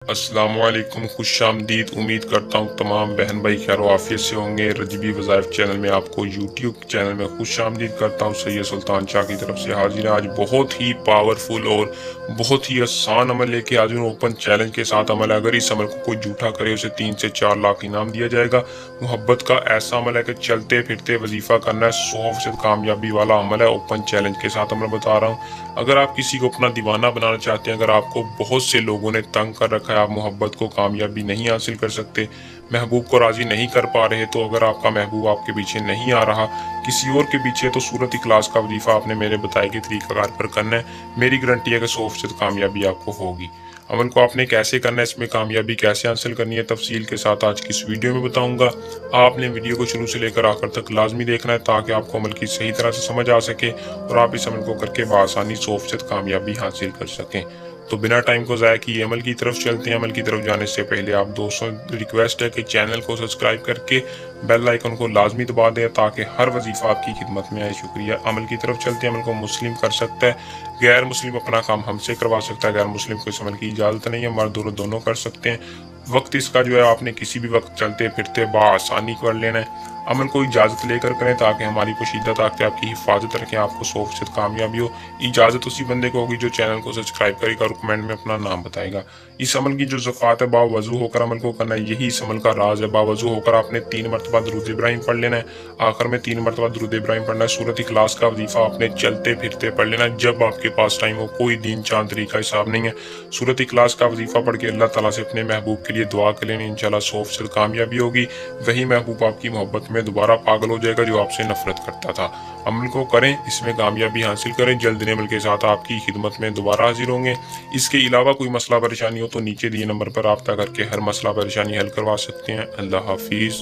अस्सलामुअलैकुम, खुशामदीद। उम्मीद करता हूँ तमाम बहन भाई खैर आफियत से होंगे। रजबी वज़ाइफ चैनल में आपको यूट्यूब चैनल में खुशामदीद करता हूँ। सैयद सुल्तान शाह की तरफ से हाजिर है। आज बहुत ही पावरफुल और बहुत ही आसान अमल लेके हाजिर हूँ। ओपन चैलेंज के साथ अमल है। अगर इस अमल को कोई झूठा करे उसे 3 से 4 लाख इनाम दिया जाएगा। मोहब्बत का ऐसा अमल है कि चलते फिरते वजीफा करना है। 100% कामयाबी वाला अमल है। ओपन चैलेंज के साथ अमल बता रहा हूँ। अगर आप किसी को अपना दीवाना बनाना चाहते हैं, अगर आपको बहुत से लोगों ने तंग कर रखा है, आप मोहब्बत को कामयाबी नहीं हासिल कर सकते, महबूब को राजी नहीं कर पा रहे, तो अगर आपका महबूब आपके पीछे नहीं आ रहा, किसी और के पीछे, तो सूरत इखलास का वजीफा आपने मेरे बताए गए तरीकाकार पर करना है। मेरी गारंटी है कि 100% कामयाबी आपको होगी। अमल को आपने कैसे करना है, इसमें कामयाबी कैसे हासिल करनी है, तफसील के साथ आज की इस वीडियो में बताऊंगा। आपने वीडियो को शुरू से लेकर आखिर तक लाजमी देखना है ताकि आपको अमल की सही तरह से समझ आ सके और आप इस अमल को करके बआसानी 100% कामयाबी हासिल कर सकें। तो बिना टाइम को ज़ाया किए अमल की तरफ चलते हैं। अमल की तरफ जाने से पहले आप दोस्तों रिक्वेस्ट है कि चैनल को सब्सक्राइब करके बेल आइकन को लाजमी दबा दें ताकि हर वजीफा आपकी खिदमत में आए। शुक्रिया। अमल की तरफ चलते हैं। अमल को मुस्लिम कर सकता है, गैर मुस्लिम अपना काम हमसे करवा सकता है। गैर मुस्लिम को इस अमल की इजाज़त नहीं है, मर्द औरत दोनों कर सकते हैं। वक्त इसका जो है आपने किसी भी वक्त चलते फिरते बआसानी कर लेना है। अमल को इजाज़त लेकर करें ताकि हमारी पोशीदा ताकत आपकी हिफाजत रखें, आपको 100% कामयाबी हो। इजाज़त उसी बंदे को होगी जो चैनल को सब्सक्राइब करेगा और कमेंट में अपना नाम बताएगा। इस अमल की जो ज़कात है, बावजू होकर अमल को करना है। यही इस अमल का राज है। बावजू होकर आपने 3 मरतबा दुरूद इब्राहिम पढ़ लेना है। आखिर में 3 मरतबा दुरूद इब्राहिम पढ़ना है। सूरत इखलास का वजीफा आपने चलते फिरते पढ़ लेना है जब आपके पास टाइम हो। कोई दिन चांद तरीका हिसाब नहीं है। सूरत इखलास का वजीफा पढ़ के अल्लाह ताला से अपने महबूब के लिए दुआ कर लेनी, इंशाल्लाह 100% कामयाबी होगी। वही महबूब आपकी मोहब्बत में दोबारा पागल हो जाएगा जो आपसे नफरत करता था। अमल को करें, इसमें कामयाबी हासिल करें। जल्द अमल के साथ आपकी खिदमत में दोबारा हाजिर होंगे। इसके अलावा कोई मसला परेशानी हो तो नीचे दिए नंबर पर रब्ता करके हर मसला परेशानी हल करवा सकते हैं। अल्लाह हाफिज़।